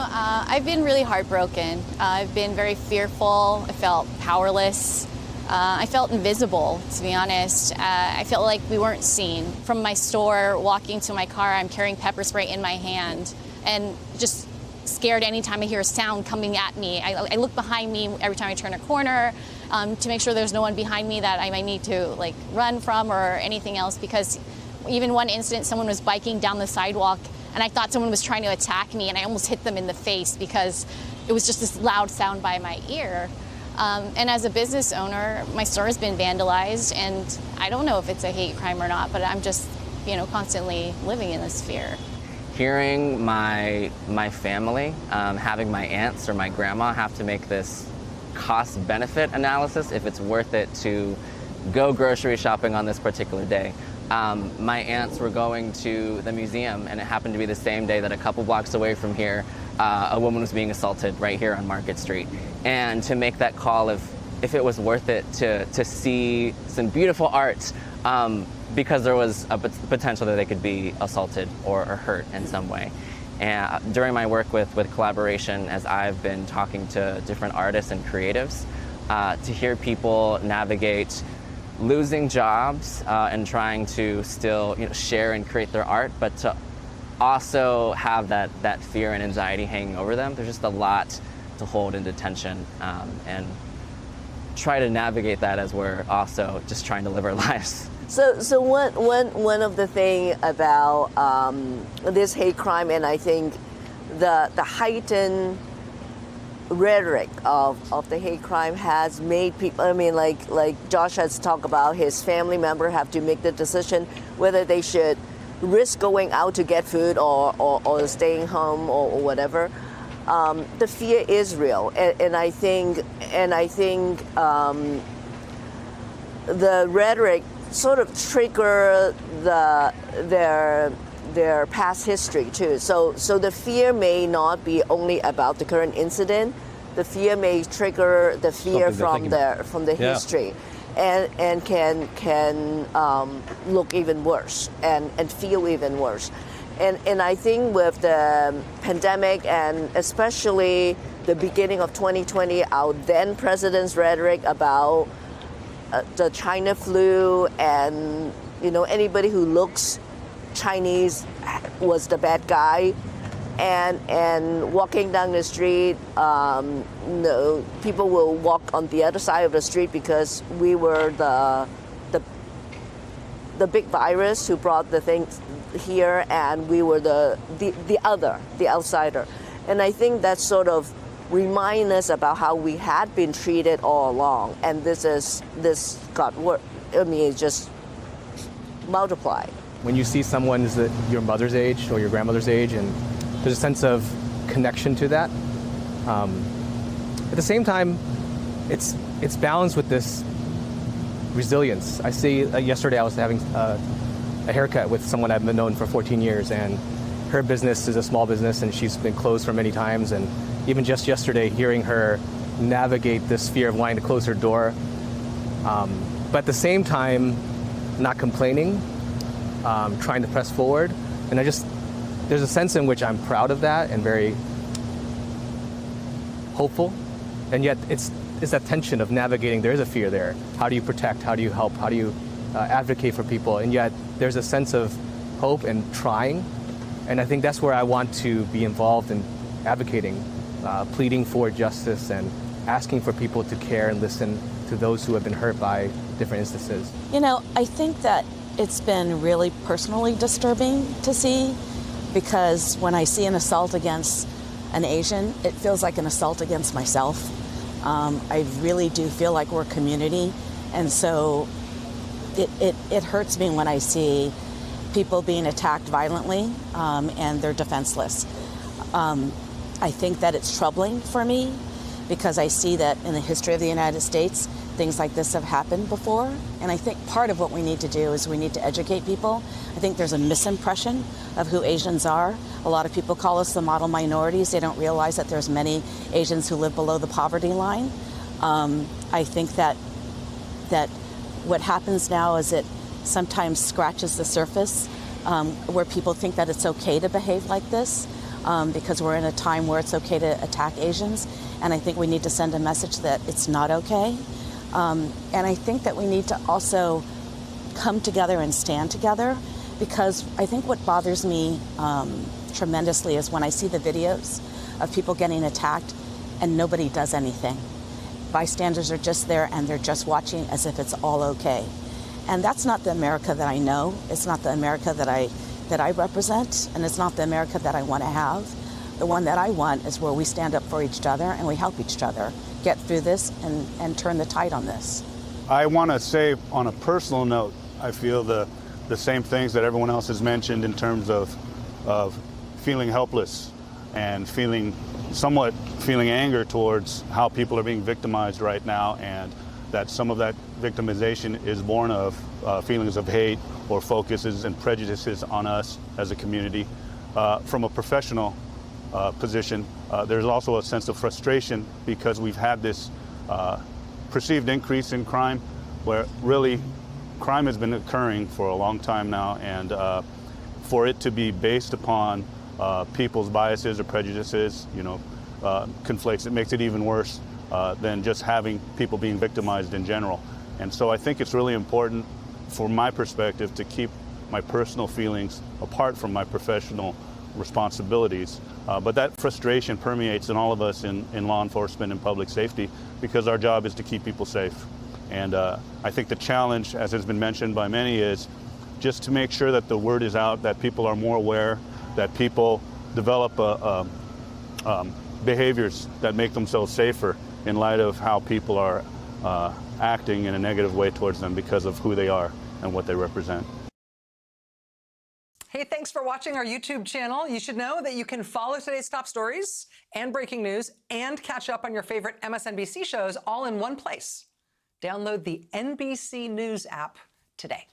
I've been really heartbroken. I've been very fearful. I felt powerless. I felt invisible, to be honest. I felt like we weren't seen. From my store, walking to my car, I'm carrying pepper spray in my hand and just scared anytime I hear a sound coming at me. I look behind me every time I turn a corner to make sure there's no one behind me that I might need to run from or anything else, because even one incident, someone was biking down the sidewalk and I thought someone was trying to attack me and I almost hit them in the face because it was just this loud sound by my ear. And as a business owner, my store has been vandalized, and I don't know if it's a hate crime or not, but I'm just, constantly living in this fear. Hearing my family, having my aunts or my grandma have to make this cost-benefit analysis if it's worth it to go grocery shopping on this particular day. My aunts were going to the museum, and it happened to be the same day that a couple blocks away from here, a woman was being assaulted right here on Market Street. And to make that call if it was worth it to see some beautiful art, because there was a potential that they could be assaulted or hurt in some way. And during my work with collaboration, as I've been talking to different artists and creatives, to hear people navigate losing jobs and trying to still share and create their art, but to also have that fear and anxiety hanging over them. There's just a lot to hold into tension and try to navigate that as we're also just trying to live our lives. So one of the thing about this hate crime, and I think the heightened rhetoric of the hate crime has made people, like Josh has talked about, his family member have to make the decision whether they should risk going out to get food or staying home or whatever. The fear is real, and I think the rhetoric sort of trigger their past history too. So the fear may not be only about the current incident. The fear may trigger the fear from the history, and can look even worse and feel even worse. And I think with the pandemic, and especially the beginning of 2020, our then president's rhetoric about the China flu, and anybody who looks Chinese was the bad guy, and walking down the street, people will walk on the other side of the street because we were the big virus who brought the things here, and we were the outsider. And I think that sort of remind us about how we had been treated all along, and this got worse. It just multiplied. When you see someone is your mother's age or your grandmother's age, and there's a sense of connection to that. At the same time, it's balanced with this resilience. I see. Yesterday, I was having a haircut with someone I've known for 14 years, and her business is a small business, and she's been closed for many times. And even just yesterday, hearing her navigate this fear of wanting to close her door, but at the same time, not complaining, trying to press forward. And there's a sense in which I'm proud of that and very hopeful. And yet it's that tension of navigating. There is a fear there. How do you protect? How do you help? How do you advocate for people? And yet there's a sense of hope and trying. And I think that's where I want to be involved in advocating, pleading for justice and asking for people to care and listen to those who have been hurt by different instances. I think that it's been really personally disturbing to see, because when I see an assault against an Asian, it feels like an assault against myself. I really do feel like we're a community, and so it hurts me when I see people being attacked violently and they're defenseless. I think that it's troubling for me because I see that in the history of the United States, things like this have happened before. And I think part of what we need to do is we need to educate people. I think there's a misimpression of who Asians are. A lot of people call us the model minorities. They don't realize that there's many Asians who live below the poverty line. I think that what happens now is it sometimes scratches the surface where people think that it's okay to behave like this. because we're in a time where it's okay to attack Asians. And I think we need to send a message that it's not okay. And I think that we need to also come together and stand together, because I think what bothers me tremendously is when I see the videos of people getting attacked and nobody does anything. Bystanders are just there and they're just watching as if it's all okay. And that's not the America that I know. It's not the America that I represent, and it's not the America that I want to have. The one that I want is where we stand up for each other and we help each other get through this and turn the tide on this. I want to say on a personal note, I feel the same things that everyone else has mentioned in terms of feeling helpless and feeling anger towards how people are being victimized right now, and that some of that victimization is born of feelings of hate or focuses and prejudices on us as a community. From a professional position, there's also a sense of frustration because we've had this perceived increase in crime, where really crime has been occurring for a long time now, and for it to be based upon people's biases or prejudices, conflicts, it makes it even worse than just having people being victimized in general. And so I think it's really important, from my perspective, to keep my personal feelings apart from my professional responsibilities. But that frustration permeates in all of us in law enforcement and public safety, because our job is to keep people safe. And I think the challenge, as has been mentioned by many, is just to make sure that the word is out, that people are more aware, that people develop behaviors that make themselves safer in light of how people are acting in a negative way towards them because of who they are and what they represent. Hey, thanks for watching our YouTube channel. You should know that you can follow today's top stories and breaking news and catch up on your favorite MSNBC shows all in one place. Download the NBC News app today.